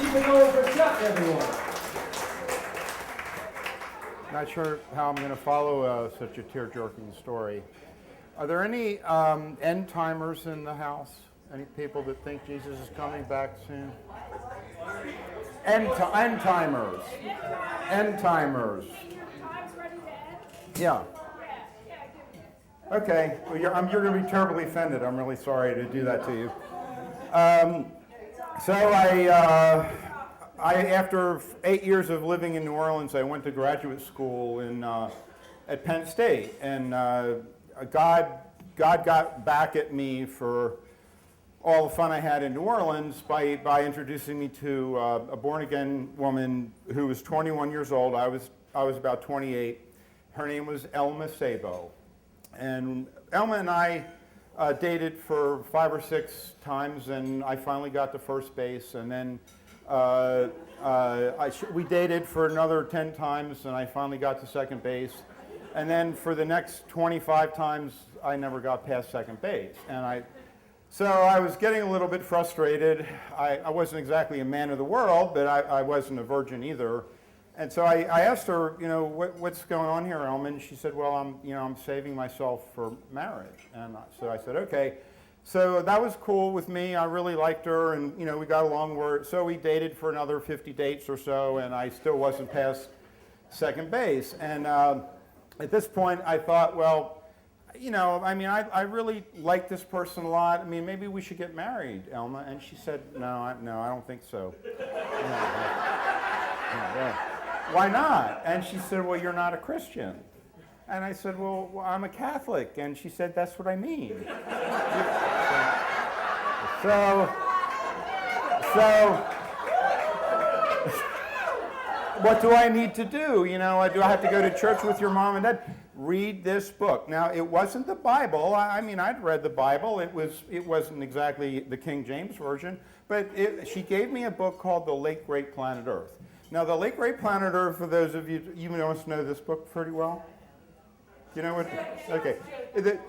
Keep it going for Chuck, everyone. Not sure how I'm going to follow such a tear-jerking story. Are there any end-timers in the house? Any people that think Jesus is coming back soon? End-timers. End-timers. Yeah. Okay. Well, you're going to be terribly offended. I'm really sorry to do that to you. So after 8 years of living in New Orleans, I went to graduate school at Penn State, and God got back at me for all the fun I had in New Orleans by introducing me to a born-again woman who was 21 years old. I was about 28. Her name was Elma Sabo, and Elma and I dated for 5 or 6 times, and I finally got to first base, and then we dated for another 10 times, and I finally got to second base. And then for the next 25 times, I never got past second base. So I was getting a little bit frustrated. I wasn't exactly a man of the world, but I wasn't a virgin either. And so I asked her, what's going on here, Elma? And she said, well, I'm saving myself for marriage. And so I said, okay. So that was cool with me. I really liked her, and we got along. So we dated for another 50 dates or so, and I still wasn't past second base. And at this point, I thought, well, I really like this person a lot. Maybe we should get married, Elma. And she said, no, I don't think so. Why not? And she said, well, you're not a Christian. And I said, well, I'm a Catholic. And she said, that's what I mean. So what do I need to do? Do I have to go to church with your mom and dad? Read this book. Now, it wasn't the Bible. I'd read the Bible. It wasn't exactly the King James Version, but she gave me a book called The Late Great Planet Earth. Now, The Late Great Planet Earth, for those of you must know this book pretty well. You know what? Okay.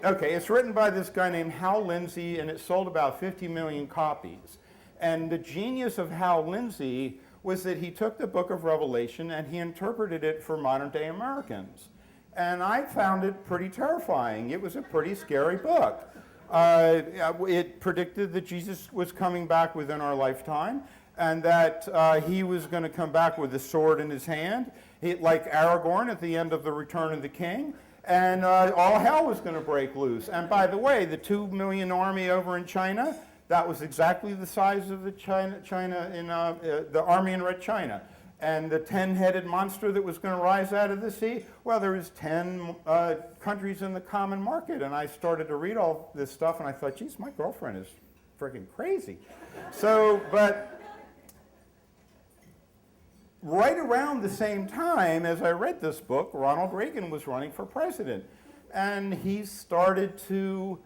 Okay, it's written by this guy named Hal Lindsey, and it sold about 50 million copies. And the genius of Hal Lindsey was that he took the book of Revelation and he interpreted it for modern-day Americans. And I found it pretty terrifying. It was a pretty scary book. It predicted that Jesus was coming back within our lifetime, and that he was going to come back with a sword in his hand, like Aragorn at the end of The Return of the King, and all hell was going to break loose. And by the way, the 2 million army over in China, that was exactly the size of the the army in Red China. And the 10-headed monster that was going to rise out of the sea, well, there was 10 countries in the common market. And I started to read all this stuff, and I thought, geez, my girlfriend is freaking crazy. But right around the same time as I read this book, Ronald Reagan was running for president. And he started to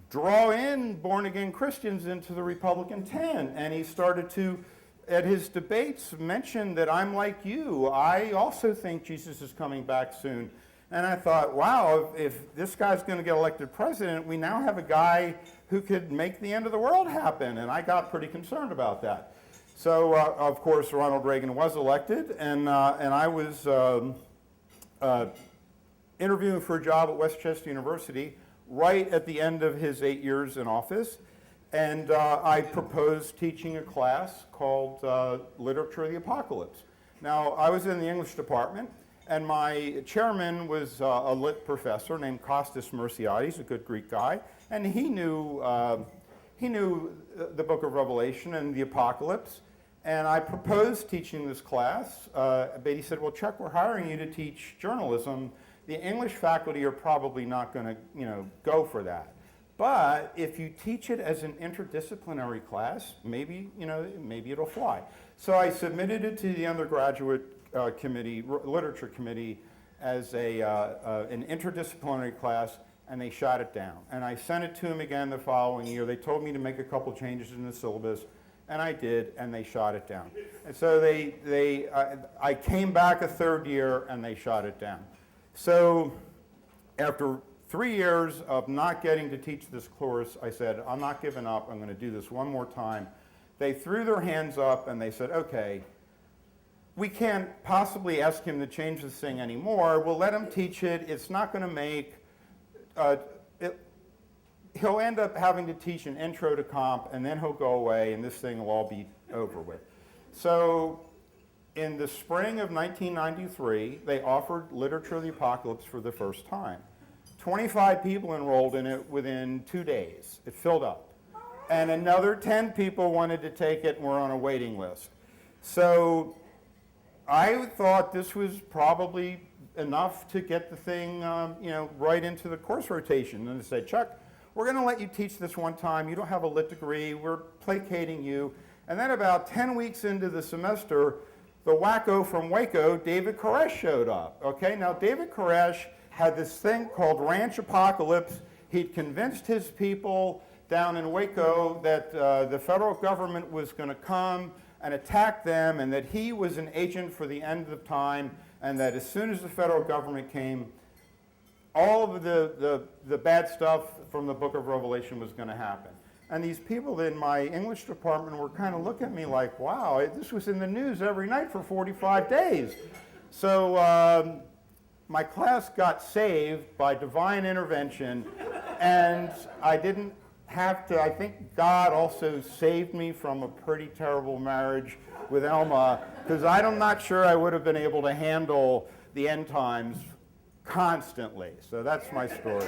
draw in born-again Christians into the Republican 10. And he started to, at his debates, mention that I'm like you. I also think Jesus is coming back soon. And I thought, wow, if this guy's going to get elected president, we now have a guy who could make the end of the world happen. And I got pretty concerned about that. So, of course, Ronald Reagan was elected, and I was interviewing for a job at Westchester University right at the end of his 8 years in office, and I proposed teaching a class called Literature of the Apocalypse. Now, I was in the English department, and my chairman was a lit professor named Kostas Mersiades, a good Greek guy, and he knew the book of Revelation and the Apocalypse. And I proposed teaching this class, but he said, well, Chuck, we're hiring you to teach journalism. The English faculty are probably not going to, go for that. But if you teach it as an interdisciplinary class, maybe it'll fly. So I submitted it to the undergraduate committee, literature committee, as an interdisciplinary class, and they shot it down. And I sent it to them again the following year. They told me to make a couple changes in the syllabus, and I did, and they shot it down. And so I came back a third year, and they shot it down. So after 3 years of not getting to teach this course, I said, I'm not giving up. I'm going to do this one more time. they threw their hands up and they said, okay, we can't possibly ask him to change this thing anymore. We'll let him teach it. It's not going to make, he'll end up having to teach an intro to comp, and then he'll go away, and this thing will all be over with. So in the spring of 1993, they offered Literature of the Apocalypse for the first time. 25 people enrolled in it within 2 days. It filled up. And another 10 people wanted to take it and were on a waiting list. So I thought this was probably enough to get the thing right into the course rotation. And they said, Chuck, we're going to let you teach this one time. You don't have a lit degree. We're placating you. And then about 10 weeks into the semester, the wacko from Waco, David Koresh, showed up. Okay, now David Koresh had this thing called Ranch Apocalypse. He'd convinced his people down in Waco that the federal government was going to come and attack them, and that he was an agent for the end of time, and that as soon as the federal government came, all of the bad stuff from the book of Revelation was going to happen. And these people in my English department were kind of looking at me like, wow, this was in the news every night for 45 days. So my class got saved by divine intervention, and I didn't have to, I think God also saved me from a pretty terrible marriage with Elma, because I'm not sure I would have been able to handle the end times constantly. So that's my story.